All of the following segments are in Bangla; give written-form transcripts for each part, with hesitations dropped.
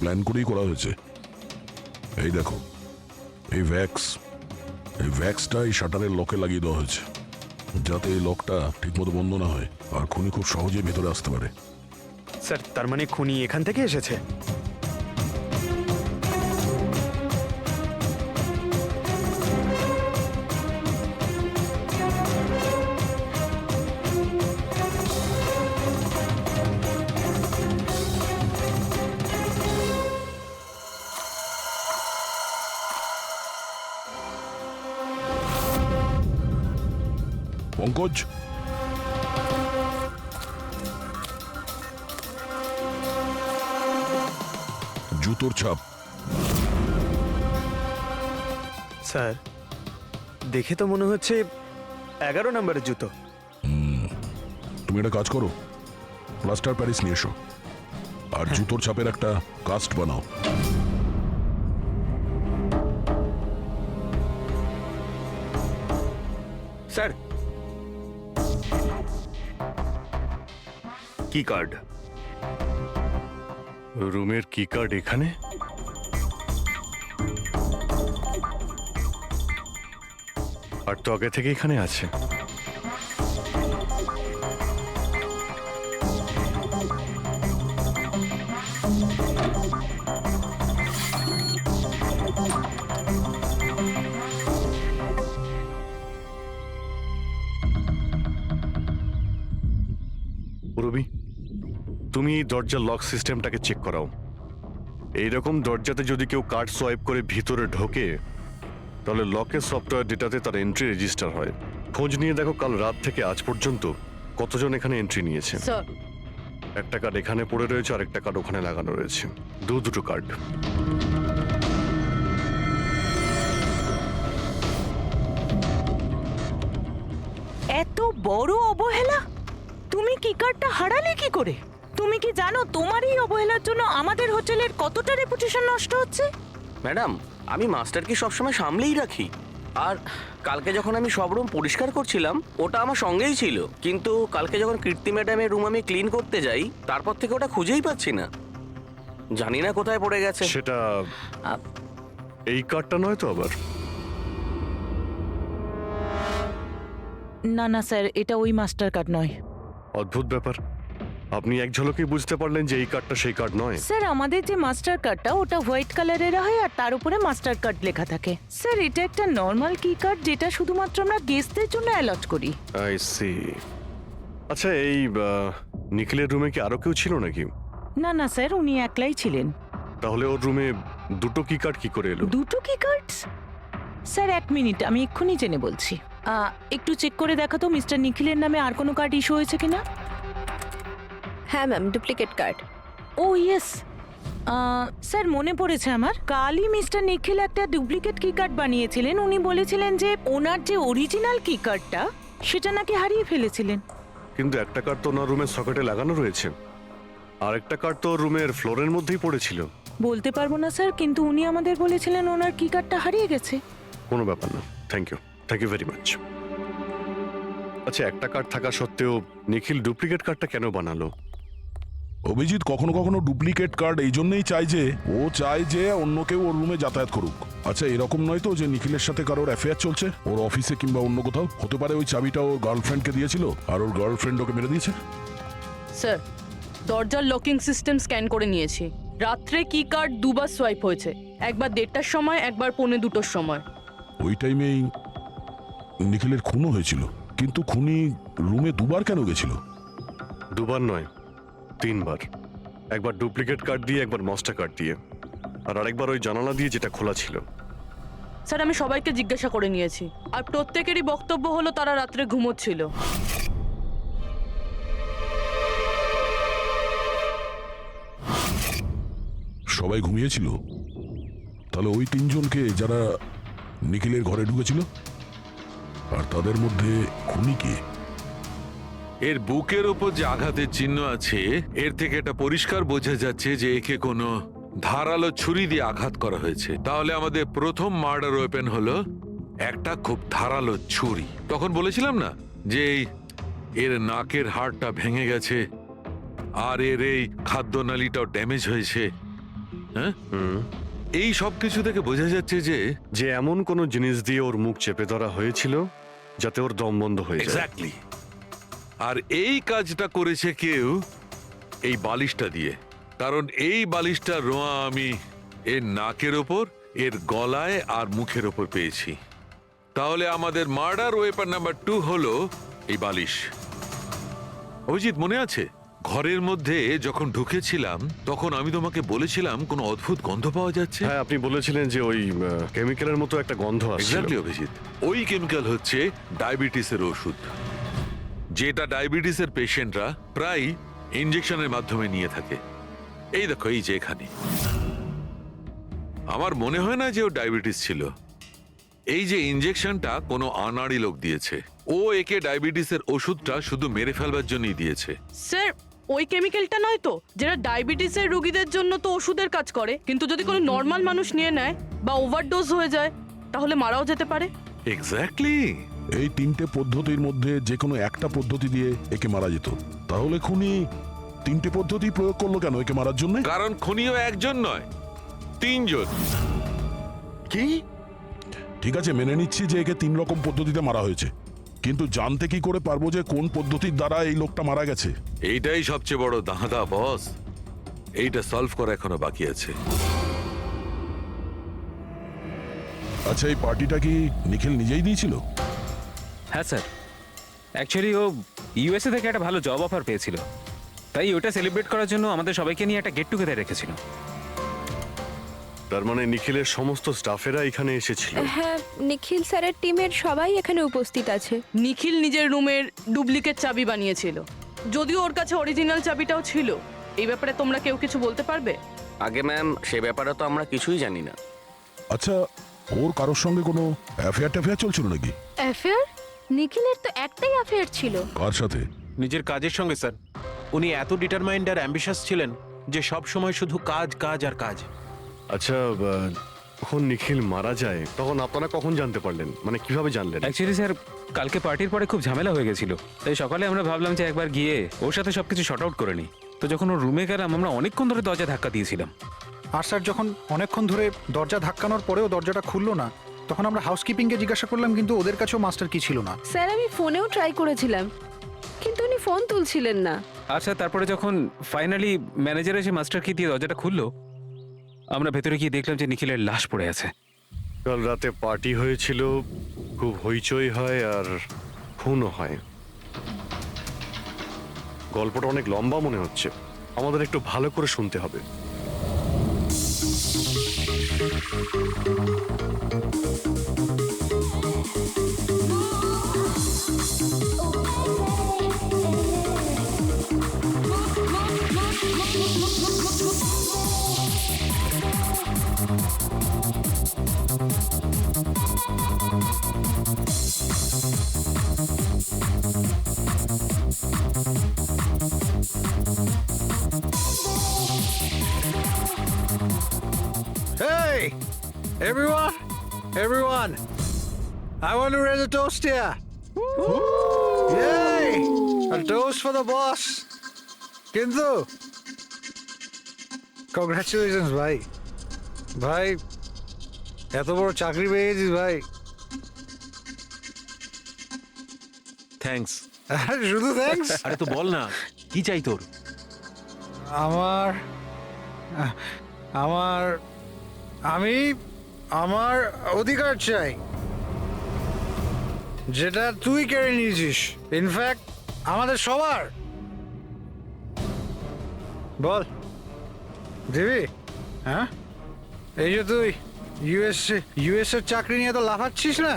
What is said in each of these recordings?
প্ল্যান করেই করা হয়েছে। এই দেখো, এই ভ্যাক্সটা এই শাটারের লকে লাগিয়ে দেওয়া হয়েছে, যাতে এই লকটা ঠিকমতো বন্ধ না হয় আর খুনি খুব সহজে ভেতরে আসতে পারে। স্যার, তার মানে খুনি এখান থেকে এসেছে? পঙ্কজ, জুতোর ছাপ। স্যার, দেখে তো মনে হচ্ছে 11 নম্বরের জুতো। তুমি একটা কাজ করো, প্লাস্টার প্যারিস নিয়ে এসো আর জুতোর ছাপের একটা কাস্ট বানাও। স্যার, কি কার্ড? রুমের কি কার্ড এখানে? আর তো আগে থেকে এখানে আছে। রবি, তুমি এই দরজার লক সিস্টেমটাকে চেক করাও। এইরকম দরজাতে যদি কেউ কার্ড সোয়াইপ করে ভিতরে ঢোকে, তাহলে লকের সফটওয়্যার ডেটাতে তার এন্ট্রি রেজিস্টার হয়। খোঁজ নিয়ে দেখো কাল রাত থেকে আজ পর্যন্ত কতজন এখানে এন্ট্রি নিয়েছে। স্যার, একটা কার্ড এখানে পড়ে রয়েছে আর একটা কার্ড ওখানে লাগানো রয়েছে, দুটো কার্ড। এত বড় অবহেলা! তুমি কি কার্ডটা হারালে কি করে? তুমি কি জানো তোমার এই অবহেলার জন্য আমাদের হোটেলের কতটা রেপুটেশন নষ্ট হচ্ছে? ম্যাডাম, আমি মাস্টারকে সবসময় সামলেই রাখি। আর কালকে যখন আমি সব রুম পরিষ্কার করছিলাম, ওটা আমার সঙ্গেই ছিল। কিন্তু কালকে যখন কীর্তি ম্যাডামের রুম আমি ক্লিন করতে যাই, তারপর থেকে ওটা খুঁজেই পাচ্ছি না। জানি না কোথায় পড়ে গেছে। সেটা এই কার্ডটা নয় তো আবার? না না স্যার, এটা ওই মাস্টার কার্ড নয়। অদ্ভুত ব্যাপার, আপনি এক ঝলকেই বুঝতে পারলেন যে এই কার্ডটা সেই কার্ড নয়। স্যার, আমাদের যে মাস্টার কার্ডটা ওটা হোয়াইট কালারের হয় আর তার উপরে মাস্টার কার্ড লেখা থাকে। স্যার, এটা একটা নর্মাল কি কার্ড যেটা শুধুমাত্র আমরা গেস্টদের জন্য অ্যালট করি। I see. আচ্ছা, এই নিখিলের রুমে কি আরো কেউ ছিল নাকি? না না স্যার, উনি একলাই ছিলেন। তাহলে ওর রুমে দুটো কি কার্ড কি করে এলো? দুটো কি কার্ডস? স্যার, 1 মিনিট, আমি এক্ষুনি জেনে বলছি। একটু চেক করে দেখাতো মিস্টার নিখিলের নামে আর কোনো কার্ড ইস্যু হয়েছে কিনা। হ্যাঁ ম্যাম, ডুপ্লিকেট কার্ড। ও ইয়েস, স্যার মনে পড়েছে আমার। কালই মিস্টার নিখিল একটা ডুপ্লিকেট কি কার্ড বানিয়েছিলেন। উনি বলেছিলেন যে ওনার যে অরিজিনাল কি কার্ডটা সেটা নাকি হারিয়ে ফেলেছিলেন। কিন্তু একটা কার্ড তো ওনার রুমের সকেটে লাগানো রয়েছে, আর একটা কার্ড তো রুমের ফ্লোরের মধ্যেই পড়েছিল। বলতে পারবো না স্যার, কিন্তু উনি আমাদের বলেছিলেন ওনার কি কার্ডটা হারিয়ে গেছে। কোনো ব্যাপার না, থ্যাংক ইউ ভেরি মাচ। আচ্ছা, একটা কার্ড থাকা সত্ত্বেও নিখিল ডুপ্লিকেট কার্ডটা কেন বানালো? অভিজিৎ কখনো কখনো ডুপ্লিকেট কার্ড এই জন্যই চায় যে ও চায় যে অন্য কেউ ওর রুমে যাতায়াত করুক। আচ্ছা, এরকম নয় তো যে নিখিলের সাথে কারোর অ্যাফেয়ার চলছে ওর অফিসে কিংবা অন্য কোথাও? হতে পারে ওই চাবিটা ওর গার্লফ্রেন্ডকে দিয়েছিল আর ওর গার্লফ্রেন্ড ওকে মেরে দিয়েছে। স্যার, দরজার লকিং সিস্টেম স্ক্যান করে নিয়েছি। রাত্রে কি কার্ড দুবার সোয়াইপ হয়েছে, একবার 1:30টার সময়, একবার 1:45টার সময়। ওই টাইমেই নিখিলের খুনও হয়েছিল, কিন্তু খুনি রুমে দুবার কেন গেছিল? দুবার নয়, 3বার। একবার ডুপ্লিকেট কার্ড দিয়ে, একবার মাস্টার কার্ড দিয়ে, আর আরেকবার ওই জানালা দিয়ে যেটা খোলা ছিল। স্যার, আমি সবাইকে জিজ্ঞাসা করে নিয়েছি, আর প্রত্যেকেরই বক্তব্য হলো তারা রাত্রে ঘুমোচ্ছিল। সবাই ঘুমিয়েছিল? তাহলে ওই 3জনকে যারা নিখিলের ঘরে ঢুকেছিল, আর তাদের মধ্যে খুনি কে? এর বুকের ওপর যে আঘাতের চিহ্ন আছে, এর থেকে এটা পরিষ্কার বোঝা যাচ্ছে যে একে কোনো ধারালো ছুরি দিয়ে আঘাত করা হয়েছে। তাহলে আমাদের প্রথম মার্ডার ওয়েপেন হলো একটা খুব ধারালো ছুরি। তখন বলেছিলাম না যে এর নাকের হাড়টা ভেঙে গেছে আর এর এই খাদ্যনালীটাও ড্যামেজ হয়েছে। হ্যাঁ, এই সব কিছু থেকে বোঝা যাচ্ছে যে যে এমন কোনো জিনিস দিয়ে ওর মুখ চেপে ধরা হয়েছিল যাতে ওর দম বন্ধ হয়ে যায়। এক্স্যাক্টলি। আর এই কাজটা করেছে কেউ এই বালিশটা দিয়ে, কারণ এই বালিশটা রোয়া আমি এর নাকের ওপর, এর গলায় আর মুখের ওপর পেয়েছি। তাহলে আমাদের মার্ডার ওয়েপন নাম্বার 2 হলো এই বালিশ। অভিজিৎ, মনে আছে ঘরের মধ্যে যখন ঢুকেছিলাম তখন আমি তোমাকে বলেছিলাম কোনো অদ্ভুত গন্ধ পাওয়া যাচ্ছে? হ্যাঁ, আপনি বলেছিলেন যে ওই কেমিক্যালের মতো একটা গন্ধ আসছে। এক্স্যাক্টলি অভিজিৎ, ওই কেমিক্যাল হচ্ছে ডায়াবেটিসের ওষুধ, যেটা ডায়াবেটিসের পেশেন্টরা প্রায় ইনজেকশনের মাধ্যমে নিয়ে থাকে। এই দেখো, এই যে এখানে। আমার মনে হয় না যে ও ডায়াবেটিস ছিল। এই যে ইনজেকশনটা কোনো আনাড়ি লোক দিয়েছে। ও একে ডায়াবেটিসের ওষুধটা শুধু মেরে ফেলবার জন্যই দিয়েছে। স্যার, ওই কেমিক্যালটা নয় তো যেটা ডায়াবেটিসের রোগীদের জন্য তো ওষুধের কাজ করে, কিন্তু যদি কোনো নর্মাল মানুষ নিয়ে নেয় বা ওভারডোজ হয়ে যায় তাহলে মারাও যেতে পারে। এক্স্যাক্টলি। এই 3টে পদ্ধতির মধ্যে যে কোনো একটা পদ্ধতি দিয়ে একে মারা যেত। তাহলে খুনি 3টে পদ্ধতি প্রয়োগ করলো কেন একে মারার জন্য? কারণ খুনিও একজন নয়, 3 জন। কি? ঠিক আছে, মেনে নিচ্ছি যে একে 3 রকম পদ্ধতিতে মারা হয়েছে, কিন্তু জানতে কি করে পারবো যে কোন পদ্ধতির দ্বারা এই লোকটা মারা গেছে? এইটাই সবচেয়ে বড় দাঁদা বস। এইটা সলভ করা এখনো বাকি আছে। আচ্ছা, এই পার্টিটা কি নিখিল নিজেই দিয়েছিল? হ্যাঁ স্যার, অ্যাকচুয়ালি ও ইউএসএ থেকে একটা ভালো জব অফার পেয়েছিল, তাই ওটা সেলিব্রেট করার জন্য আমাদের সবাইকে নিয়ে একটা গেট টুগেদার রেখেছিল। তার মানে নিখিলের সমস্ত স্টাফেরা এখানে এসেছিল। হ্যাঁ, নিখিল স্যারের টিমের সবাই এখানে উপস্থিত আছে। নিখিল নিজের রুমের ডুপ্লিকেট চাবি বানিয়েছিল, যদিও ওর কাছে অরিজিনাল চাবিটাও ছিল। এই ব্যাপারে তোমরা কেউ কিছু বলতে পারবে? আগে ম্যাম, সে ব্যাপারে তো আমরা কিছুই জানি না। আচ্ছা, ওর কারোর সঙ্গে কোনো অ্যাফেয়ার চলছিল নাকি? অ্যাফেয়ার? নিখিলের তো একটাই অ্যাফেয়ার ছিল। কার সাথে? নিজের কাজের সঙ্গে স্যার। উনি এত ডিটারমাইন্ড আর অ্যাম্বিশাস ছিলেন যে সব সময় শুধু কাজ কাজ আর কাজ। আচ্ছা, যখন নিখিল মারা যায় তখন আপনারা কখন জানতে পারলেন, মানে কিভাবে জানলেন? অ্যাকচুয়ালি স্যার, কালকে পার্টির পরে খুব ঝামেলা হয়ে গেছিল, তাই সকালে আমরা ভাবলাম যে একবার গিয়ে ওর সাথে সবকিছু শর্ট আউট করে নিই। তো যখন ওর রুমে গেলাম, আমরা অনেকক্ষণ ধরে দরজা ধাক্কা দিয়েছিলাম। আর স্যার, যখন অনেকক্ষণ ধরে দরজা ধাক্কানোর পরেও দরজাটা খুললো না, তখন আমরা হাউসকিপিংকে জিজ্ঞাসা করলাম, কিন্তু ওদের কাছেও মাস্টার কি ছিল না। স্যার, আমি ফোনেও ট্রাই করেছিলাম, কিন্তু উনি ফোন তুলছিলেন না। আচ্ছা, তারপরে যখন ফাইনালি ম্যানেজার এসে মাস্টার কি দিয়ে দরজাটা খুললো, আমরা ভেতরে গিয়ে দেখলাম যে নিখিলের লাশ পড়ে আছে। কাল রাতে পার্টি হয়েছিল, খুব হইচই হয় আর খুনও হয়। গল্পটা অনেক লম্বা মনে হচ্ছে, আমাদের একটু ভালো করে শুনতে হবে। Hey, everyone, I want to raise a toast here. Yay! A toast for the boss. কিন্তু কংগ্রাচুলেশনস ভাই। ভাই, এত বড় চাকরি পেয়ে গেছিস ভাই। থ্যাঙ্কস। শুধু থ্যাঙ্কস? আরে তো বল না, কি চাই তোর? আমি আমার অধিকার চাই, যেটা তুই কেড়ে নিয়েছিস, ইনফ্যাক্ট আমাদের সবার। বল দিবি? হ্যাঁ, এই যে তুই ইউএস এর চাকরি নিয়ে তো লাফাচ্ছিস না,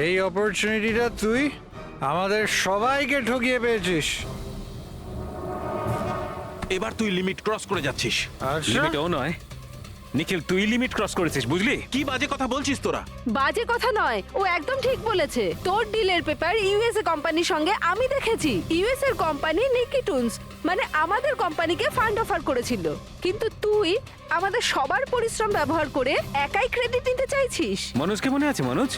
এই অপরচুনিটিটা তুই আমাদের সবাইকে ঠকিয়ে পেয়েছিস। এবার তুই লিমিট ক্রস করে যাচ্ছিস। আচ্ছা, লিমিটও নয় নিখিল, তুই লিমিট ক্রস করেছিস, বুঝলি? কি বাজে কথা বলছিস তোরা? বাজে কথা নয়, ও একদম ঠিক বলেছে। তোর ডিলের পেপার ইউএসএ কোম্পানির সঙ্গে আমি দেখেছি। ইউএস এর কোম্পানি নিকিটুনস মানে আমাদের কোম্পানিকে ফান্ড অফার করেছিল, কিন্তু তুই আমাদের সবার পরিশ্রম ব্যবহার করে একাই ক্রেডিট নিতে চাইছিস। মনোজকে মনে আছে? মনোজ,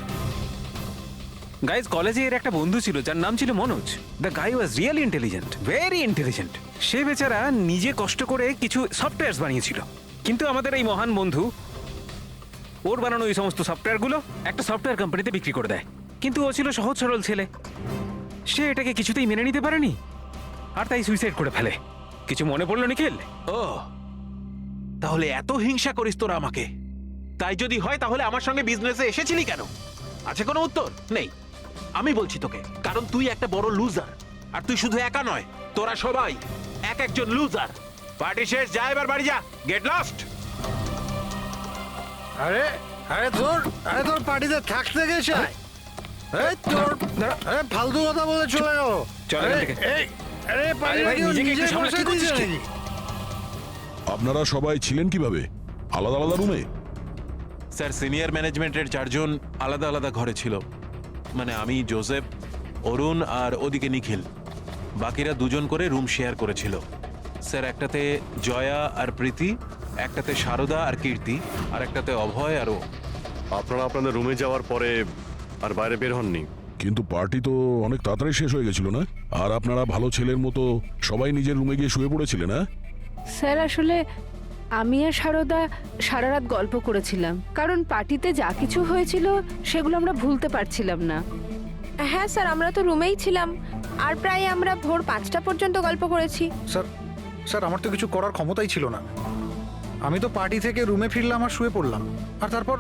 গাইজ, কলেজে এর একটা বন্ধু ছিল যার নাম ছিল Manoj. The guy was really intelligent, very intelligent. সে বেচারা নিজে কষ্ট করে কিছু সফটওয়্যার বানিয়েছিল, কিন্তু আমাদের এই মহান বন্ধু ওর বানানো এই সমস্ত সফটওয়্যারগুলো একটা সফটওয়্যার কোম্পানিতে বিক্রি করে দেয়। কিন্তু ও ছিল সহজ সরল ছেলে, সে এটাকে কিছুতেই মেনে নিতে পারেনি আর তাই সুইসাইড করে ফেলে। কিছু মনে পড়লো নিখিল? ও তাহলে এত হিংসা করিস তোরা আমাকে? তাই যদি হয় তাহলে আমার সঙ্গে বিজনেসে এসেছিলি কেন? আছে কোনো উত্তর নেই? আমি বলছি তোকে, কারণ তুই একটা বড় লুজার। আর তুই শুধু একা নয়, তোরা সবাই এক একজন লুজার। পার্টি শেষ, যা এবার বাড়ি যা, গেট লস্ট। আরে আরে তোর পার্টিতে থাকতে গেছে? এই তোর আরে ফালতু কথা বলে চলে গেল। চল এখান থেকে। আরে পার্টি ভাই, নিজেকে একটু সামলে, কি করছিস কি? আপনারা সবাই ছিলেন কিভাবে আলাদা আলাদা রুমে? স্যার, সিনিয়র ম্যানেজমেন্টের 4 জন আলাদা আলাদা ঘরে ছিল। মানে আমি, জোসেফ, অরুণ আর ওদিকে নিখিল। বাকিরা 2 জন করে রুম শেয়ার করেছিল। স্যার, একটাতে জয়া আর প্রীতি, একটাতে শারদা আর কীর্তি, আর একটাতে অভয় আর ও। আপনারা আপনাদের রুমে যাওয়ার পরে আর বাইরে বের হননি? কিন্তু পার্টি তো অনেক তাড়াতাড়ি শেষ হয়ে গেছিল না? আর আপনারা ভালো ছেলের মতো সবাই নিজের রুমে গিয়ে শুয়ে পড়েছিলেন, না? স্যার, আসলে আমি আর সারদা সারা রাত গল্প করেছিলাম, কারণ পার্টিতে যা কিছু হয়েছিল সেগুলো আমরা ভুলতে পারছিলাম না। হ্যাঁ স্যার, আমরা তো রুমেই ছিলাম আর প্রায় আমরা ভোর 5টা পর্যন্ত গল্প করেছি। স্যার আমার তো কিছু করার ক্ষমতাই ছিল না। আমি তো পার্টি থেকে রুমে ফিরলাম আর শুয়ে পড়লাম, আর তারপর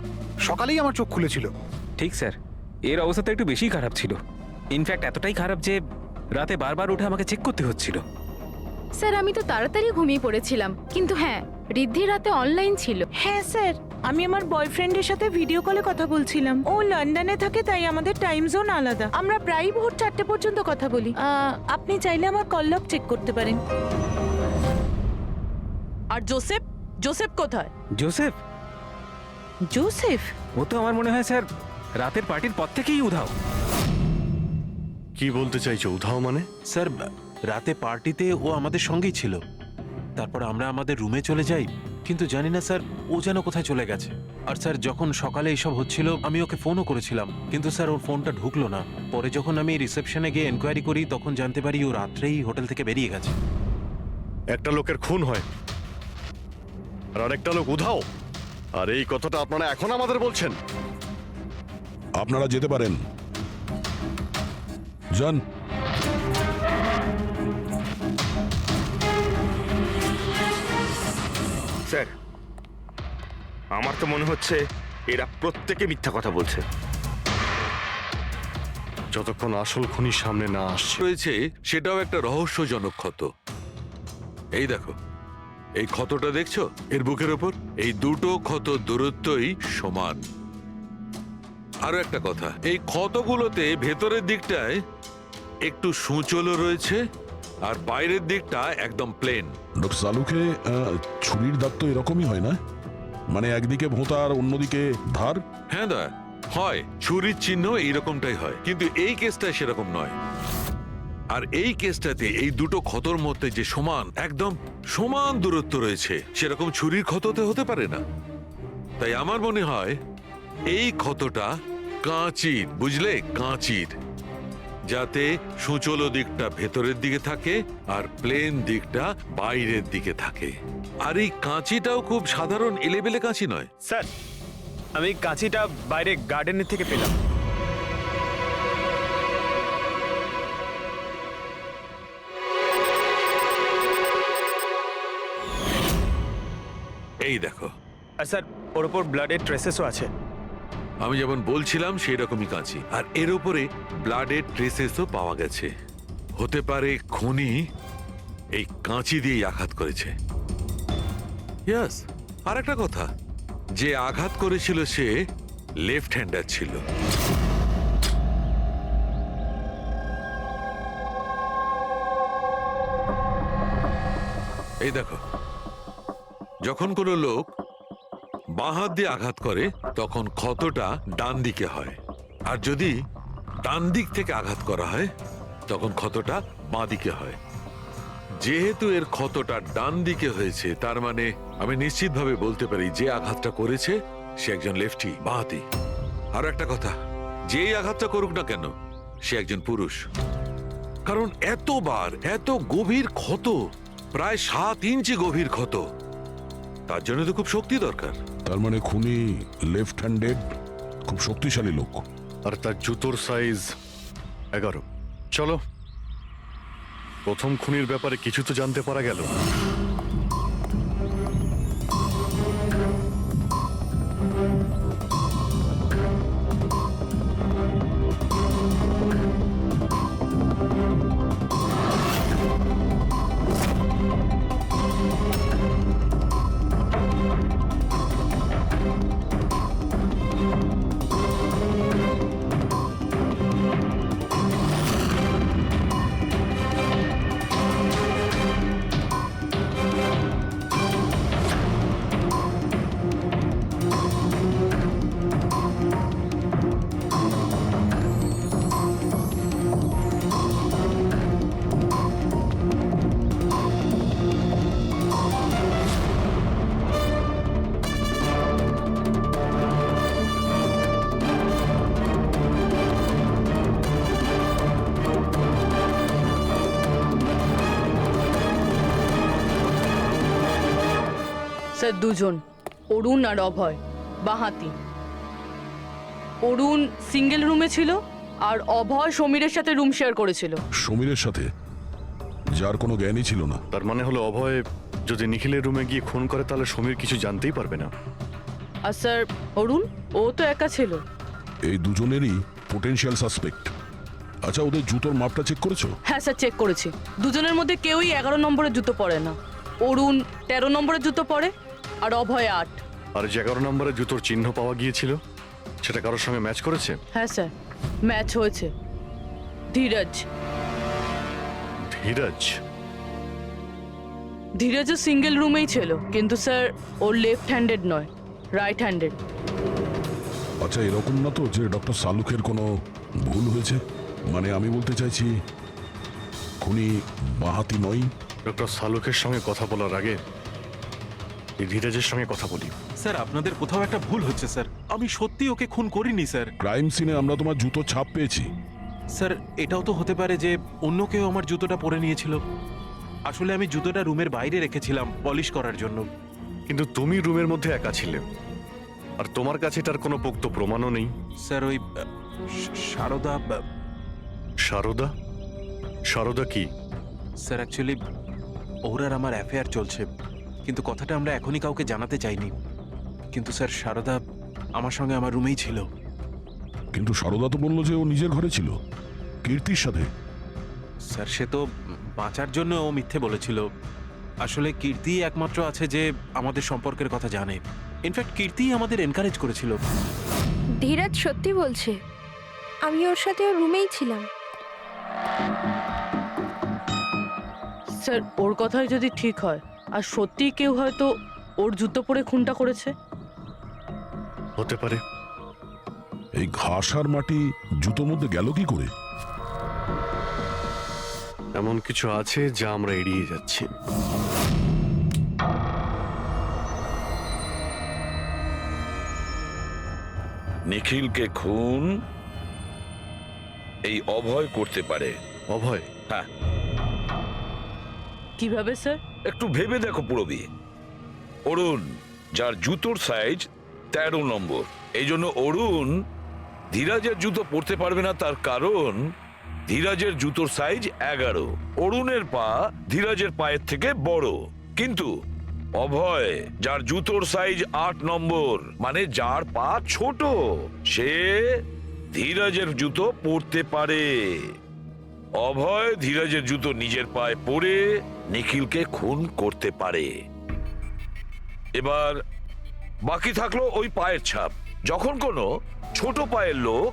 সকালেই আমার চোখ খুলেছিল। ঠিক স্যার, এর অবস্থা তো একটু বেশি খারাপ ছিল। ইনফ্যাক্ট এতটাই খারাপ যে রাতে বারবার উঠে আমাকে চেক করতে হচ্ছিল। স্যার, আমি তো তাড়াতাড়ি ঘুমিয়ে পড়েছিলাম, কিন্তু হ্যাঁ, ঋদ্ধি রাতে অনলাইন ছিল। হ্যাঁ স্যার, আমি আমার বয়ফ্রেন্ডের সাথে ভিডিও কলে কথা বলছিলাম। ও লন্ডনে থাকে, তাই আমাদের টাইম জোন আলাদা। আমরা প্রায় ভোর 4টে পর্যন্ত কথা বলি। আপনি চাইলে আমার কল লগ চেক করতে পারেন। আর জোসেফ? জোসেফ কোথায়? জোসেফ? জোসেফ? ও তো আমার মনে হয় স্যার রাতের পার্টির পর থেকেই উধাও। কি বলতে চাইছো উধাও মানে? স্যার, রাতে পার্টিতে ও আমাদের সঙ্গেই ছিল। তারপর আমরা আমাদের রুমে চলে যাই, কিন্তু জানি না স্যার ও যেন কোথায় চলে গেছে। আর স্যার, যখন সকালে এসব হচ্ছিল আমি ওকে ফোনও করেছিলাম, কিন্তু স্যার ওর ফোনটা ঢুকলো না। পরে যখন আমি রিসেপশনে গিয়ে এনকোয়ারি করি তখন জানতে পারি ও রাত্রেই হোটেল থেকে বেরিয়ে গেছে। একটা লোকের খুন হয় আর আরেকটা লোক উধাও, আর এই কথাটা আপনারা এখন আমাদের বলছেন? আপনারা যেতে পারেন, যান। স্যার, আমার তো মনে হচ্ছে এরা প্রত্যেকে মিথ্যা কথা বলছে। যতক্ষণ আসল খুনি সামনে না আসছে। রয়েছে সেটাও একটা রহস্যজনক ক্ষত। এই দেখো, এই ক্ষতটা দেখছো এর বুকের ওপর? এই দুটো ক্ষত দূরত্বই সমান। আরো একটা কথা, এই ক্ষতগুলোতে ভেতরের দিকটায় একটু সূচলও রয়েছে আর বাইরের দিকটা একদম প্লেন। ডক্টর সালুকে ছুরির দাগ তো এরকমই হয় না? মানে একদিকে ভোঁতা আর অন্যদিকে ধার? হ্যাঁ দা, হয় ছুরির চিহ্ন এইরকমটাই হয়, কিন্তু এই কেসটা সেরকম নয়। আর এই কেসটাতে এই দুটো ক্ষতর মধ্যে যে সমান, একদম সমান দূরত্ব রয়েছে, সেরকম ছুরির ক্ষততে হতে পারে না। তাই আমার মনে হয় এই ক্ষতটা কাঁচির, বুঝলে, কাঁচির, যাতে সূচল দিকটা ভেতরের দিকে থাকে আর প্লেন দিকটা বাইরের দিকে থাকে। আর এই কাঁচিটাও খুব সাধারণ এলেবেলে কাঁচি নয়। স্যার, আমি কাঁচিটা বাইরে গার্ডেনের থেকে পেলাম। এই দেখো। আর স্যার, ওর ওপর ব্লাডের ট্রেসেসও আছে। আমি যেমন বলছিলাম সেই রকমই কাঁচি, আর এর উপরে ব্লাডের ট্রেসেসও পাওয়া গেছে। হতে পারে খুনি এই কাঁচি দিয়েই আঘাত করেছে। ইয়েস, আর একটা কথা, যে আঘাত করেছিল সে লেফট হ্যান্ডার ছিল। এই দেখো, যখন কোনো লোক বাঁ হাত দিয়ে আঘাত করে তখন ক্ষতটা ডান দিকে হয়, আর যদি ডান দিক থেকে আঘাত করা হয় তখন ক্ষতটা বাঁ দিকে হয়। যেহেতু এর ক্ষতটা ডান দিকে হয়েছে, তার মানে আমি নিশ্চিতভাবে বলতে পারি যে আঘাতটা করেছে সে একজন লেফটি, বাঁহাতি। আর একটা কথা, যেই আঘাতটা করুক না কেন সে একজন পুরুষ, কারণ এতবার, এত গভীর ক্ষত, প্রায় 7 ইঞ্চি গভীর ক্ষত, তার জন্য তো খুব শক্তি দরকার। তার মানে খুনি লেফট হ্যান্ডেড, খুব শক্তিশালী লোক। আর তার জুতোর সাইজ 11। চলো, প্রথম খুনির ব্যাপারে কিছু তো জানতে পারা গেল। স্যার দুজন, অরুণ আর অভয়, বাঁহাতি। অরুণ সিঙ্গেল রুমে ছিল আর অভয় সমীরের সাথে রুম শেয়ার করেছিল। সমীরের সাথে, যার কোনো জ্ঞানই ছিল না। তার মানে হলো অভয় যদি নিখিলের রুমে গিয়ে খুন করে তাহলে সমীর কিছু জানতেই পারবে না। আর স্যার অরুণ, ও তো একা ছিল। এই দুজনেরই পোটেনশিয়াল সাসপেক্ট। আচ্ছা, ওদের জুতোর মাপটা চেক করেছো? হ্যাঁ স্যার, চেক করেছি। দুজনের মধ্যে কেউই 11 নম্বরের জুতো পরে না। অরুণ 13 নম্বরের জুতো পরে আর অভয় 8। আর যে 11 নম্বরের জুতোর চিহ্ন পাওয়া গিয়েছিল সেটা কারোর সঙ্গে ম্যাচ করেছে? হ্যাঁ স্যার, ম্যাচ হয়েছে। ধীরজ। ধীরজ? ধীরজও সিঙ্গেল রুমেই ছিল, কিন্তু স্যার ওর লেফট হ্যান্ডেড নয়, রাইট হ্যান্ডেড। আচ্ছা, এরকম না তো যে ডক্টর সালুকের কোনো ভুল হয়েছে? মানে আমি বলতে চাইছি খুনি বাঁহাতি নয়। ডক্টর সালুকের সঙ্গে কথা বলার আগে এই ধীরজের সঙ্গে কথা বলি। স্যার, আপনাদের কোথাও একটা ভুল হচ্ছে স্যার। আমি সত্যি ওকে খুন করিনি স্যার। ক্রাইম সিনে আমরা তোমার জুতো ছাপ পেয়েছি। স্যার, এটাও তো হতে পারে যে অন্য কেউ আমার জুতোটা পরে নিয়েছিল। আসলে আমি জুতোটা রুমের বাইরে রেখেছিলাম পলিশ করার জন্য। কিন্তু তুমি রুমের মধ্যে একা ছিলে, আর তোমার কাছে এটার কোনো পোক্ত প্রমাণও নেই। স্যার, ওই সারদা। সারদা? সারদা কি? স্যার, অ্যাকচুয়ালি ওর আর আমার অ্যাফেয়ার চলছে, কিন্তু কথাটা আমরা এখনই কাউকে জানাতে চাইনি। কিন্তু স্যার, সারদা আমার সঙ্গে আমার রুমেই ছিল। কিন্তু সারদা তো বললো যে ও নিজের ঘরে ছিল কীর্তির সাথে। স্যার, সে তো বাঁচার জন্য ও মিথ্যে বলেছিল। আসলে কীর্তি একমাত্র আছে যে আমাদের সম্পর্কের কথা জানে। ইনফ্যাক্ট কীর্তি আমাদের এনকারেজ করেছিল। ধীরজ সত্যি বলছে, আমি ওর সাথে ওর রুমেই ছিলাম। স্যার, ওর কথাই যদি ঠিক হয় আর সত্যিই কেউ হয়তো ওর জুতো পরে খুনটা করেছে। হতে পারে। এই ঘাস আর মাটি জুতোর মধ্যে গেল কি করে? এমন কিছু আছে যা আমরা এড়িয়ে যাচ্ছি। নিখিলকে খুন এই অভয় করতে পারে। অভয়? হ্যাঁ। কিভাবে স্যার? একটু ভেবে দেখো পুরবি। অরুণ, যার জুতোর সাইজ 13 নম্বর, এই জন্য অরুণ ধীরাজের জুতো পরতে পারবে না। তার কারণ ধীরাজের জুতোর সাইজ 11। অরুণের পা ধীরাজের পায়ের থেকে বড়। কিন্তু অভয়, যার জুতোর সাইজ 8 নম্বর, মানে যার পা ছোট, সে ধীরাজের জুতো পরতে পারে। অভয় ধীরাজের জুতো নিজের পায়ে পরে নিখিলকে খুন করতে পারে। এবার বাকি থাকলো ওই পায়ের ছাপ। যখন কোনো ছোট পায়ের লোক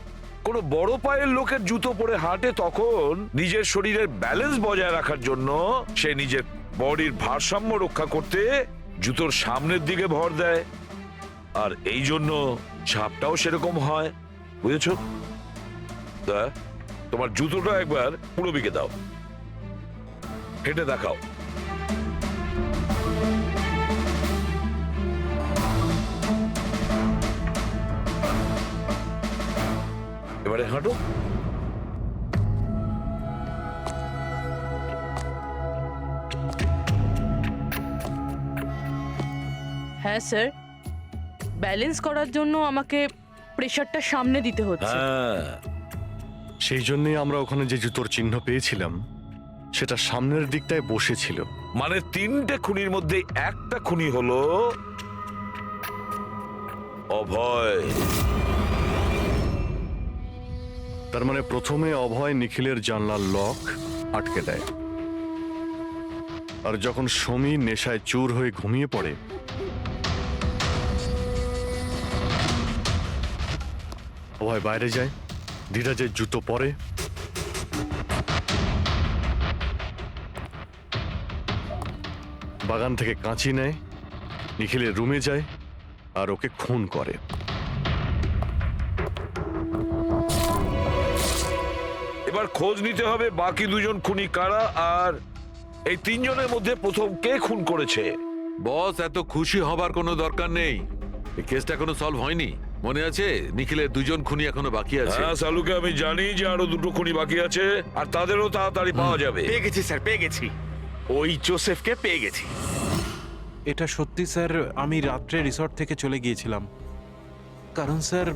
কোনো বড় পায়ের লোকের জুতো পরে হাঁটে, তখন নিজের শরীরের ব্যালেন্স বজায় রাখার জন্য সে নিজের বডির ভারসাম্য রক্ষা করতে জুতোর সামনের দিকে ভর দেয়। আর এই জন্য ছাপটাও সেরকম হয়। বুঝেছো? তোমার জুতোটা একবার পুরবিকে দাও, হেঁটে দেখাও। এবারে হাঁটো। হ্যাঁ স্যার, ব্যালেন্স করার জন্য আমাকে প্রেশারটা সামনে দিতে হচ্ছে। হ্যাঁ, সেই জন্যই আমরা ওখানে যে জুতোর চিহ্ন পেয়েছিলাম সেটা সামনের দিকটায় বসেছিল। মানে 3টে খুনির মধ্যে একটা খুনি হলো অভয়। তার মানে প্রথমে অভয় নিখিলের জানলার লক আটকে দেয়, আর যখন সমীর নেশায় চুর হয়ে ঘুমিয়ে পড়ে অভয় বাইরে যায়, ধীরাজের জুতো পরে, বাগান থেকে কাঁচি নেয়, নিখিলের রুমে যায় আর ওকে খুন করে। এবার খোঁজ নিতে হবে বাকি 2জন খুনি কারা, আর এই 3জনের মধ্যে প্রথম কে খুন করেছে। বস, এত খুশি হবার কোনো দরকার নেই। এই কেসটা এখনো সলভ হয়নি। মনে আছে নিখিলের 2জন খুনি এখনো বাকি আছে। হ্যাঁ সালুকে আমি জানি যে আরো 2টো খুনি বাকি আছে, আর তাদেরও তাড়াতাড়ি পাওয়া যাবে। পেয়ে গেছি স্যার, পেয়ে গেছি। ওই জোসেফকে পেয়ে গেছি। এটা সত্যি স্যার, আমি রাত্রে রিসর্ট থেকে চলে গিয়েছিলাম, কারণ স্যার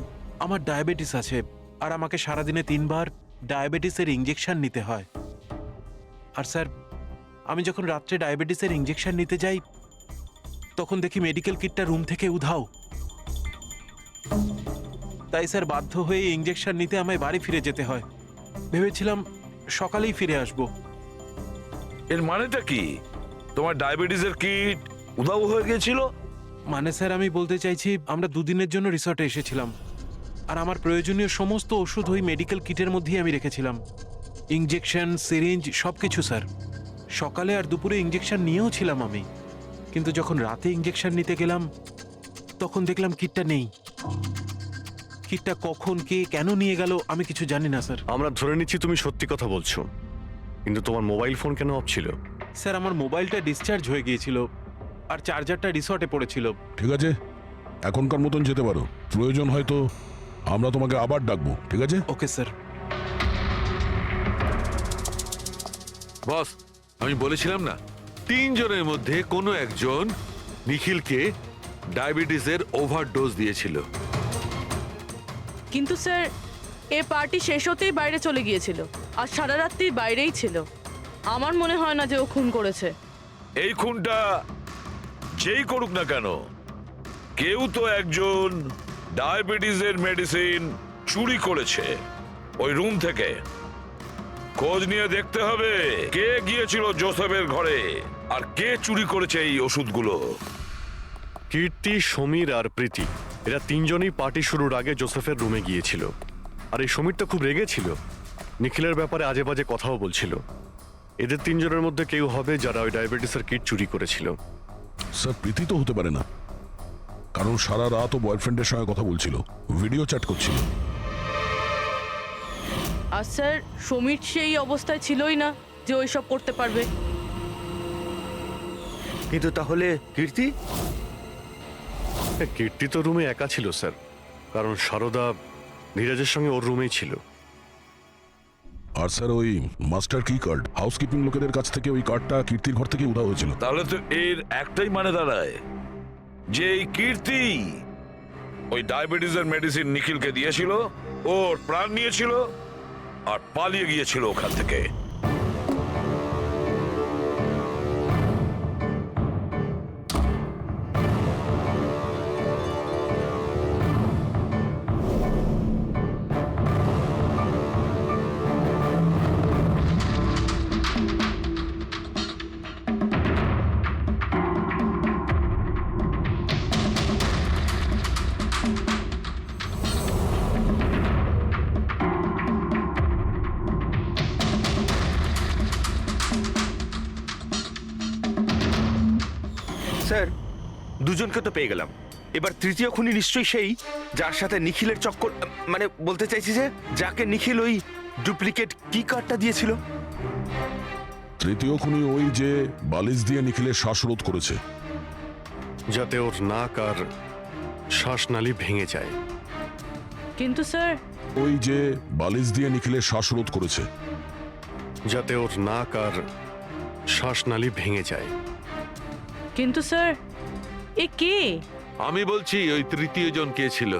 আমার ডায়াবেটিস আছে আর আমাকে সারাদিনে 3বার ডায়াবেটিসের ইঞ্জেকশন নিতে হয়। আর স্যার আমি যখন রাত্রে ডায়াবেটিসের ইঞ্জেকশন নিতে যাই তখন দেখি মেডিকেল কিটটা রুম থেকে উধাও। তাই স্যার বাধ্য হয়ে ইঞ্জেকশন নিতে আমায় বাড়ি ফিরে যেতে হয়। ভেবেছিলাম সকালেই ফিরে আসবো। এর মানেটা কি? তোমার ডায়াবেটিসের কিট উধাও হয়ে গেছিল? মানে স্যার আমি বলতে চাইছি আমরা 2 দিনের জন্য রিসর্টে এসেছিলাম, আর আমার প্রয়োজনীয় সমস্ত ওষুধ ওই মেডিকেল কিটের মধ্যেই আমি রেখেছিলাম। ইঞ্জেকশন, সিরিঞ্জ সবকিছু স্যার। সকালে আর দুপুরে ইঞ্জেকশন নিয়েও ছিলাম আমি, কিন্তু যখন রাতে ইঞ্জেকশন নিতে গেলাম তখন দেখলাম কিটটা নেই। কিটটা কখন কে কেন নিয়ে গেল আমি কিছু জানি না স্যার। আমরা ধরে নিচ্ছি তুমি সত্যি কথা বলছো, কিন্তু তোমার মোবাইল ফোন কেন অফ ছিল? স্যার আমার মোবাইলটা ডিসচার্জ হয়ে গিয়েছিল আর চার্জারটা রিসর্টে পড়েছিল। ঠিক আছে, এখনকার মতন যেতে পারো। প্রয়োজন হয়তো আমরা তোমাকে আবার ডাকবো, ঠিক আছে? Okay sir. বস, আমি বলেছিলাম না 3 জনের মধ্যে কোনো একজন নিখিলকে ডায়াবেটিসের ওভারডোজ দিয়েছিল। কিন্তু স্যার এ পার্টি শেষ হতেই বাইরে চলে গিয়েছিল আর সারা রাত্রি বাইরেই ছিল। আমার মনে হয় না যে ও খুন করেছে। এই খুনটা যেই করুক না কেন, কেউ তো একজন ডায়াবেটিসের মেডিসিন চুরি করেছে ওই রুম থেকে। খোঁজ নিয়ে দেখতে হবে কে গিয়েছিল জোসেফের ঘরে আর কে চুরি করেছে এই ওষুধগুলো। কীর্তি, সমীর আর প্রীতি এরা 3 জনই পার্টি শুরুর আগে জোসেফের রুমে গিয়েছিল। আর এই সমীর তো খুব রেগেছিল, নিখিলের ব্যাপারে আজে বাজে কথাও বলছিল। এদের 3 জনের মধ্যে কেউ হবে যারা ওই ডায়াবেটিসের কিট চুরি করেছিল। স্যার প্রীতি তো হতে পারে না, কারণ সারা রাত ও বয়ফ্রেন্ডের সঙ্গে কথা বলছিল, ভিডিও চ্যাট করছিল। আর স্যার সমীর সেই অবস্থায় ছিলই না যে ওইসব করতে পারবে। কিন্তু তাহলে কীর্তি? কীর্তি তো রুমে একা ছিল স্যার, কারণ সারদা ধীরাজের সঙ্গে ওর রুমেই ছিল। আর স্যার ওই মাস্টার কি কার্ড হাউসকিপিং লোকেদের কাছ থেকে ওই কার্ডটা কীর্তির ঘর থেকে উধাও হয়েছিল। তাহলে তো এর একটাই মানে দাঁড়ায় যে এই কীর্তি ওই ডায়াবেটিসের মেডিসিন নিখিলকে দিয়েছিল, ওর প্রাণ নিয়েছিল আর পালিয়ে গিয়েছিল ওখান থেকে। স্যার 2জনকে তো পেয়ে গেলাম, এবার তৃতীয় খুনি নিশ্চয়ই সেই যার সাথে নিখিলের চক্কর। মানে বলতে চাইছি যে যাকে নিখিল ওই ডুপ্লিকেট কি কার্ডটা দিয়েছিল। তৃতীয় খুনি ওই যে বালিশ দিয়ে নিখিলের শ্বাসরোধ করেছে, যাতে ওর নাক আর শ্বাসনালী ভেঙে যায়। কিন্তু স্যার ওই যে বালিশ দিয়ে নিখিলের শ্বাসরোধ করেছে, যাতে ওর নাক আর শ্বাসনালী ভেঙে যায়। কিন্তু স্যার এ কে? আমি বলছি ওই তৃতীয় জন কে ছিল।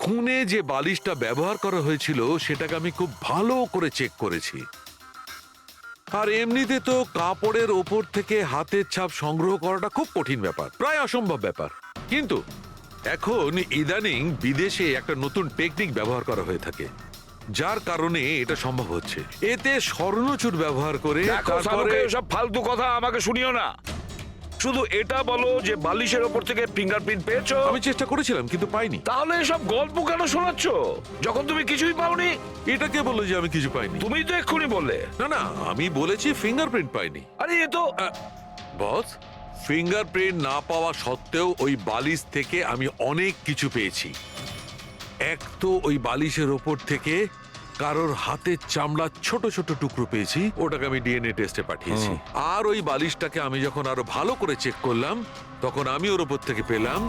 খুনে যে বালিশটা ব্যবহার করা হয়েছিল সেটাকে আমি খুব ভালো করে চেক করেছি। আর এমনিতে তো কাপড়ের ওপর থেকে হাতের ছাপ সংগ্রহ করাটা খুব কঠিন ব্যাপার, প্রায় অসম্ভব ব্যাপার। কিন্তু এখন ইদানিং বিদেশে একটা নতুন টেকনিক ব্যবহার করা হয়ে থাকে, যার কারণে এটা সম্ভব হচ্ছে। এতে স্বর্ণচুর ব্যবহার করে দেখো তারপরে সব ফালতু কথা আমাকে শুনিও না, শুধু এটা বলো যে বালিশের ওপর থেকে ফিঙ্গারপ্রিন্ট পেয়েছো। আমি চেষ্টা করেছিলাম কিন্তু পাইনি। তাহলে এসব গল্প কেন শোনাচ্ছ যখন তুমি কিছুই পাওনি? এটা কে বললো যে আমি কিছু পাইনি? তুমি তো এক্ষুনি বললে। না না, আমি বলেছি ফিঙ্গারপ্রিন্ট পাইনি। আরে এ তো বস, ফিঙ্গারপ্রিন্ট না পাওয়া সত্ত্বেও ওই বালিশ থেকে আমি অনেক কিছু পেয়েছি। এক তো ওই বালিশের ওপর থেকে কারোর হাতের চামড়া ছোট ছোট টুকরো পেয়েছি, ওটাকে আমি ডিএনএ টেস্টে পাঠিয়েছি। আর ওই বালিশটাকে আমি যখন আরো ভালো করে চেক করলাম তখন আমি ওর ওপর থেকে পেলাম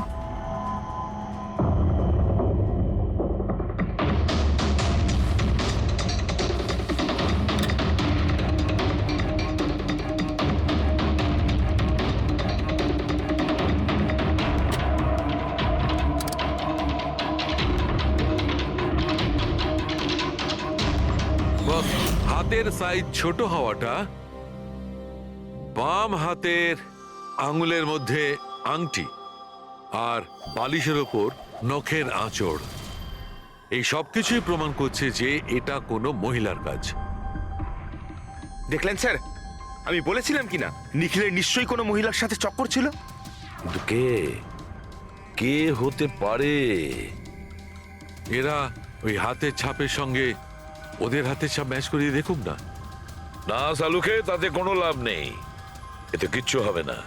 হাতের সাইজ ছোট হওয়াটা, বাম হাতের আঙুলের মধ্যে আংটি, আর বালিশের ওপর নখের আঁচড়, এই সব কিছুই প্রমাণ করছে যে এটা কোনো মহিলার কাজ। দেখলেন স্যার, আমি বলেছিলাম কিনা নিখিলের নিশ্চয়ই কোনো মহিলার সাথে চক্কর ছিল। কিন্তু কে কে হতে পারে? এরা ওই হাতের ছাপের সঙ্গে ওদের হাতের ছাপ ম্যাচ করিয়ে দেখুক না। না সালুকে, তাতে কোনো লাভ নেই, এতে কিচ্ছু হবে না।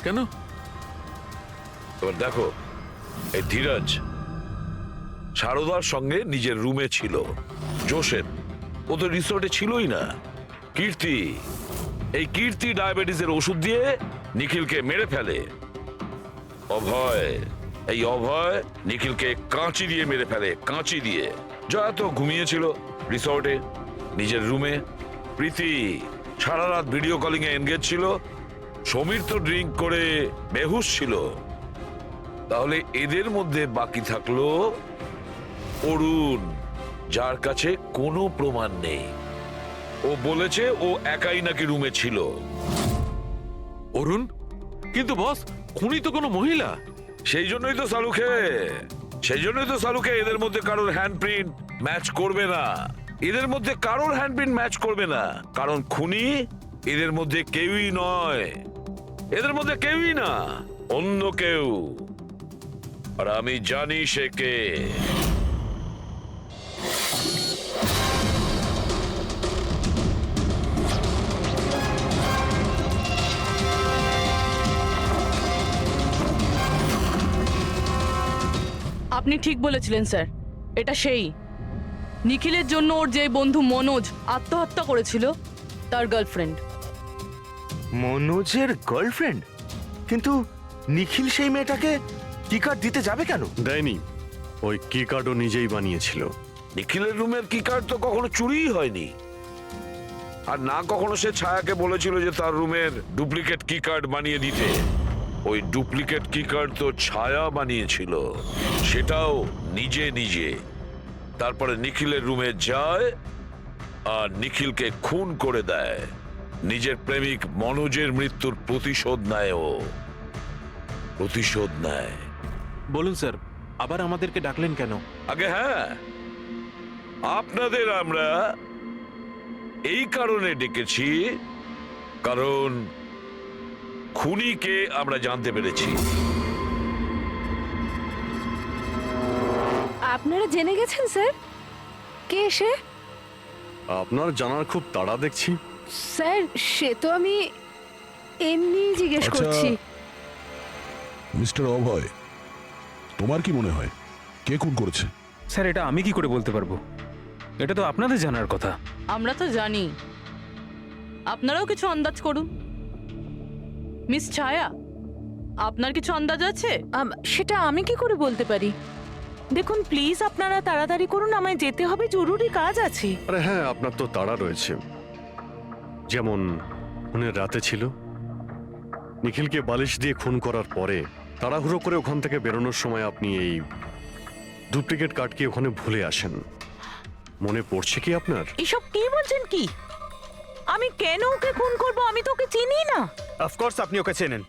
কেন? এবার দেখো, এই ধীরাজ সারদার সঙ্গে নিজের রুমে ছিল, জোসেফ ও তো রিসোর্টে ছিলই না, কীর্তি, এই কীর্তি ডায়াবেটিসের ওষুধ দিয়ে নিখিলকে মেরে ফেলে, অভয়, এই অভয় নিখিলকে কাঁচি দিয়ে মেরে ফেলে, কাঁচি দিয়ে। জয়া তো ঘুমিয়েছিল রিসর্টে নিজের রুমে, প্রীতি সারা রাত ভিডিও কলিং এ এনগেজ ছিল, সমীর তো ড্রিঙ্ক করে বেহুশ ছিল। তাহলে এদের মধ্যে বাকি থাকলো অরুণ, যার কাছে কোনো প্রমাণ নেই। ও বলেছে ও একাই নাকি রুমে ছিল। অরুণ? কিন্তু বস, খুনি তো কোনো মহিলা। সেই জন্যই তো সালুকে এদের মধ্যে কারোর হ্যান্ডপ্রিন্ট ম্যাচ করবে না, এদের মধ্যে কারোর হ্যান্ডপ্রিন্ট ম্যাচ করবে না, কারণ খুনি এদের মধ্যে কেউই নয়, এদের মধ্যে কেউই না, অন্য কেউ। আর আমি জানি সে কে। আপনি ঠিক বলেছিলেন স্যার, এটা সেই নিখিলের জন্য ওর যে বন্ধু মনোজ আত্মহত্যা করেছিল তার গার্লফ্রেন্ড। মনোজের গার্লফ্রেন্ড? কিন্তু নিখিল সেই মেয়েটাকে কি কার্ড দিতে যাবে কেন? দেয়নি, ওই কি কার্ডও নিজেই বানিয়েছিল। নিখিলের রুমের কি কার্ড তো কখনো চুরিই হয়নি, আর না কখনো সে ছায়াকে বলেছিল যে তার রুমের ডুপ্লিকেট কি কার্ড বানিয়ে দিতে। ওই ডুপ্লিকেট কি কার্ড তো ছায়া বানিয়েছিল, সেটাও নিজে নিজে। তারপরে নিখিলের রুমে যায় আর নিখিলকে খুন করে দেয়। নিজের প্রেমিক মনোজের মৃত্যুর প্রতিশোধ নেয়, ও প্রতিশোধ নেয়। বলুন স্যার, আবার আমাদেরকে ডাকলেন কেন? আগে হ্যাঁ, আপনাদের আমরা এই কারণে ডেকেছি, কারণ খুনিকে আমরা জানতে পেরেছি। আপনারা জেনে গেছেন স্যার কে সে? আপনার জানার খুব তাড়া দেখছি। স্যার সে তো আমি এমনি জিজ্ঞেস করছি। মিস্টার অভয়, তোমার কি মনে হয় কে খুন করেছে? স্যার, এটা আমি কি করে বলতে পারবো? এটা তো আপনাদের জানার কথা। আমরা তো জানি, আপনারাও কিছু আন্দাজ করুন। মিস ছায়া, আপনার কিছু আন্দাজ আছে? সেটা আমি কি করে বলতে পারি? দেখুন প্লিজ আপনারা তাড়াতাড়ি করুন, আমায় যেতে হবে, জরুরি কাজ আছে। আরে হ্যাঁ, আপনার তো তাড়া রয়েছে। যেমন রাতে ছিল, নিখিলকে বালিশ দিয়ে খুন করার পরে তাড়াহুড়ো করে ওখান থেকে বেরোনোর সময় আপনি এই ডুপ্লিকেট কার্ডকে ওখানে ভুলে আসেন। মনে পড়ছে কি আপনার? এসব কি বলছেন কি? আমি কেন ওকে খুন করব? আমি তো ওকে চিনি না। অফকোর্স আপনি ওকে চেনেন।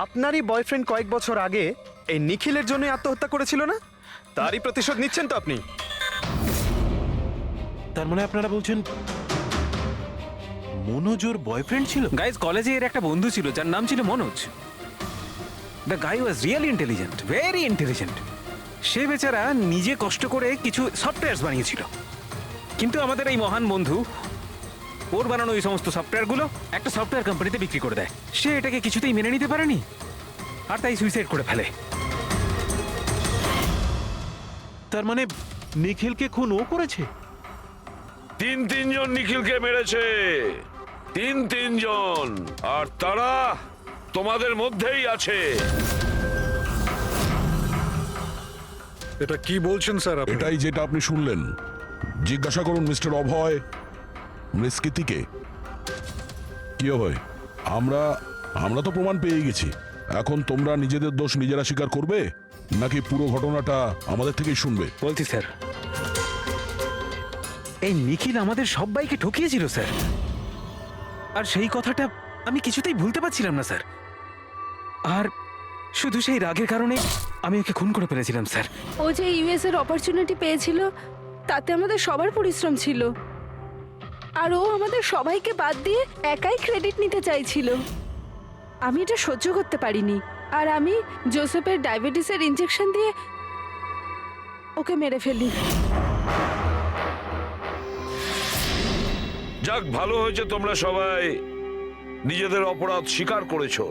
আপনারই বয়ফ্রেন্ড কয়েক বছর আগে এই নিখিলের জন্য আত্মহত্যা করেছিল না? তারই প্রতিশোধ নিচ্ছেন তো আপনি? তার মানে আপনারা বলছেন মনোজোর বয়ফ্রেন্ড ছিল? গাইজ, কলেজে এর একটা বন্ধু ছিল যার নাম ছিল Manoj. The guy was really intelligent, very intelligent. সে বেচারা নিজে কষ্ট করে কিছু সফটওয়্যারস বানিয়েছিল, কিন্তু আমাদের এই মহান বন্ধু ওর বানানো এই সমস্ত সফটওয়্যারগুলো একটা সফটওয়্যার কোম্পানিতে বিক্রি করে দেয়। সে এটাকে কিছুতেই মেনে নিতে পারেনি, আর তাই সুইসাইড করে ফেলে। তার মানে নিখিলকে খুন ও করেছে? তিনজন নিখিলকে মেরেছে, তিনজন, আর তারা তোমাদের মধ্যেই আছে। এটা কি বলছেন স্যার আপনি? এটাই যেটা আপনি শুনলেন। জিজ্ঞাসা করুন মিস্টার অভয় মৃস্কিতিকে। কি অভয়, আমরা তো প্রমাণ পেয়ে গেছি। এখন তোমরা নিজেদের দোষ নিজেরা স্বীকার করবে, নাকি পুরো ঘটনাটা আমাদের থেকেই শুনবে? বলছি স্যার, এই নিখিল আমাদের সবাইকে ঠকিয়েছিল স্যার, আর সেই কথাটা আমি কিছুতেই ভুলতে পারছিলাম না স্যার। আর শুধু সেই রাগের কারণে আমি ওকে খুন করে ফেলেছিলাম স্যার। ও যে ইউএস এর অপরচুনিটি পেয়েছিল তাতে আমাদের সবার পরিশ্রম ছিল, আর ও আমাদের সবাইকে বাদ দিয়ে একাই ক্রেডিট নিতে চাইছিল। আমি এটা সহ্য করতে পারিনি, আর আমি জোসেফের ডায়াবেটিসের ইনজেকশন দিয়ে ওকে মেরে ফেলি। যাক, ভালো হয়েছে তোমরা সবাই নিজেদের অপরাধ স্বীকার করেছো।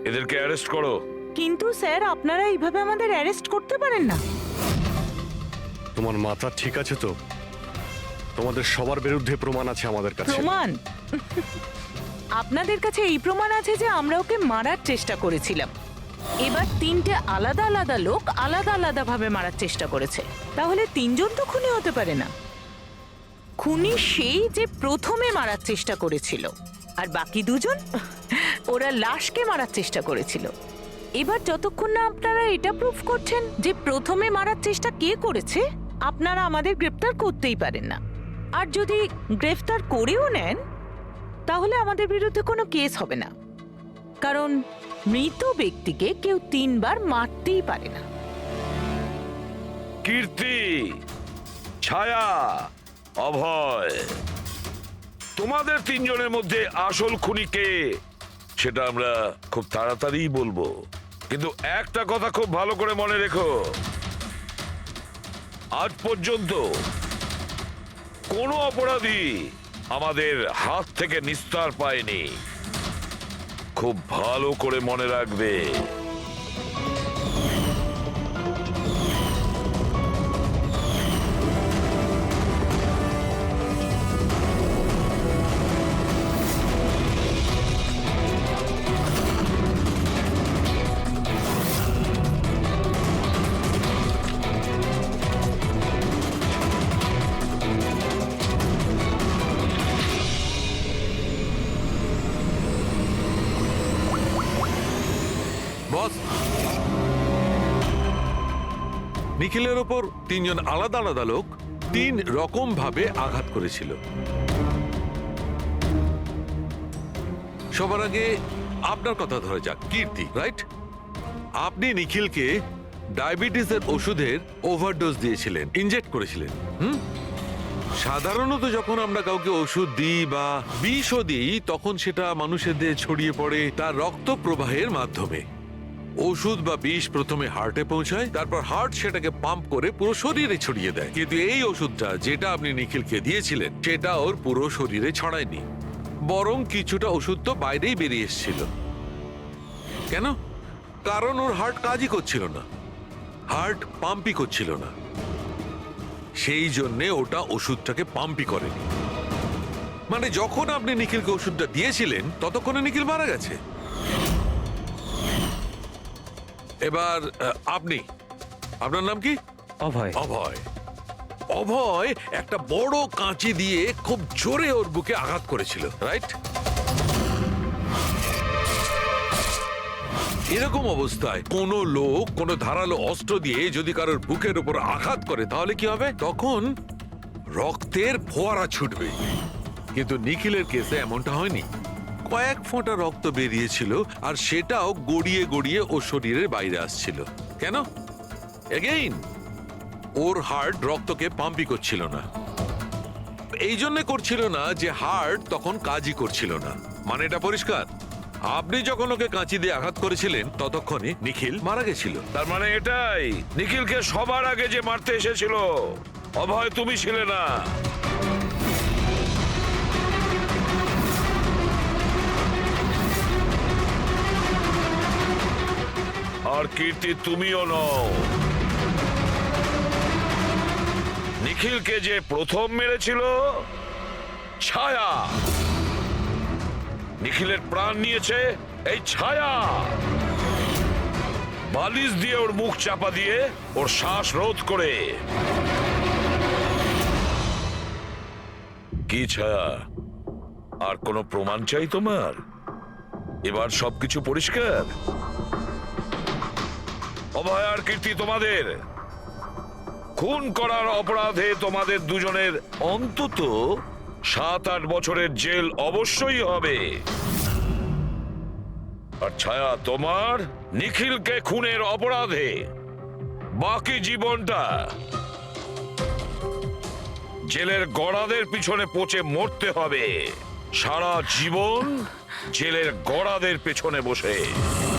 এদেরকে অ্যারেস্ট করো। কিন্তু স্যার, আপনারা এইভাবে আমাদের অ্যারেস্ট করতে পারেন না। তোমার মাথা ঠিক আছে তো? তোমাদের সবার বিরুদ্ধে প্রমাণ আছে আমাদের কাছে। প্রমাণ? আপনাদের কাছে এই প্রমাণ আছে যে আমরা ওকে মারার চেষ্টা করেছিলাম। এবার তিনটে আলাদা আলাদা লোক আলাদা আলাদা ভাবে মারার চেষ্টা করেছে, তাহলে তিনজন তো খুনি হতে পারে না। খুনি সেই যে প্রথমে মারার চেষ্টা করেছিল, আর বাকি দুজন ওরা লাশকে মারার চেষ্টা করেছিল। এবার যতক্ষণ না আপনারা এটা প্রুফ করছেন যে প্রথমে মারার চেষ্টা কে করেছে, আপনারা আমাদের গ্রেফতার করতেই পারেন না। আর যদি গ্রেফতার করেও নেন, তাহলে আমাদের বিরুদ্ধে কোনো কেস হবে না, কারণ মৃত ব্যক্তিকে কেউ 3 বার মারতেই পারে না। কীর্তি, ছায়া, অভয়, তোমাদের তিনজনের মধ্যে আসল খুনি কে সেটা আমরা খুব তাড়াতাড়ি বলবো। কিন্তু একটা কথা খুব ভালো করে মনে রেখো, আজ পর্যন্ত কোনো অপরাধী আমাদের হাত থেকে নিস্তার পায়নি। খুব ভালো করে মনে রাখবে। বস, নিখিলের ওপর তিনজন আলাদা আলাদা লোক 3 রকম ভাবে আঘাত করেছিল। সবার আগে আপনার কথা ধরা যাক, কীর্তি, রাইট? আপনি নিখিলকে ডায়াবেটিসের ওষুধের ওভারডোজ দিয়েছিলেন, ইনজেক্ট করেছিলেন। সাধারণত যখন আমরা কাউকে ওষুধ দিই বা বিষও দিই, তখন সেটা মানুষের দেহে ছড়িয়ে পড়ে তার রক্ত প্রবাহের মাধ্যমে। ওষুধ বা বিষ প্রথমে হার্টে পৌঁছায়, তারপর হার্ট সেটাকে পাম্প করে পুরো শরীরে ছড়িয়ে দেয়। কিন্তু এই ওষুধটা যেটা আপনি নিখিলকে দিয়েছিলেন, সেটা ওর পুরো শরীরে ছড়ায়নি, বরং কিছুটা ওষুধ তো বাইরেই বেরিয়ে এসেছিল। কেন? কারণ ওর হার্ট কাজই করছিল না, হার্ট পাম্পই করছিল না, সেই জন্যে ওটা ওষুধটাকে পাম্পই করেনি। মানে যখন আপনি নিখিলকে ওষুধটা দিয়েছিলেন, ততক্ষণে নিখিল মারা গেছে। এবার আপনি, আপনার নাম কি? অভয়। অভয়। অভয় একটা বড় কাঁচি দিয়ে খুব জোরে ওর বুকে আঘাত করেছিল, রাইট? এরকম অবস্থায় কোনো লোক কোনো ধারালো অস্ত্র দিয়ে যদি কারোর বুকের উপর আঘাত করে তাহলে কি হবে? তখন রক্তের ফোয়ারা ছুটবে। কিন্তু নিখিলের কেসে এমনটা হয়নি। কয়েক ফোঁটা রক্ত বেরিয়েছিল আর সেটাও গড়িয়ে গড়িয়ে ও শরীরের বাইরে আসছিল। কেন? এগেইন ওর হার্ট রক্তকে পাম্পই করছিল না। এই জন্য করছিল না যে হার্ট তখন কাজই করছিল না। মানে এটা পরিষ্কার, আপনি যখন ওকে কাঁচি দিয়ে আঘাত করেছিলেন ততক্ষণে নিখিল মারা গেছিল। তার মানে এটাই, নিখিলকে সবার আগে যে মারতে এসেছিল অভয় তুমি ছিলে না। আর কীর্তি তুমিও নও। নিখিলকে যে প্রথম মেরেছিল ছায়া। নিখিলের প্রাণ নিয়েছে এই ছায়া। বালিশ দিয়ে ওর মুখ চাপা দিয়ে ওর শ্বাস রোধ করে। কি ছায়া, আর কোনো প্রমাণ চাই তোমার? এবার সবকিছু পরিষ্কার। অভয় আর কীর্তি, তোমাদের খুন করার অপরাধে তোমাদের দুজনের অন্তত 7-8 বছরের জেল অবশ্যই হবে। আর ছায়া, তোমার নিখিলকে খুনের অপরাধে বাকি জীবনটা জেলের গড়াদের পিছনে পচে মরতে হবে। সারা জীবন জেলের গড়াদের পেছনে বসে।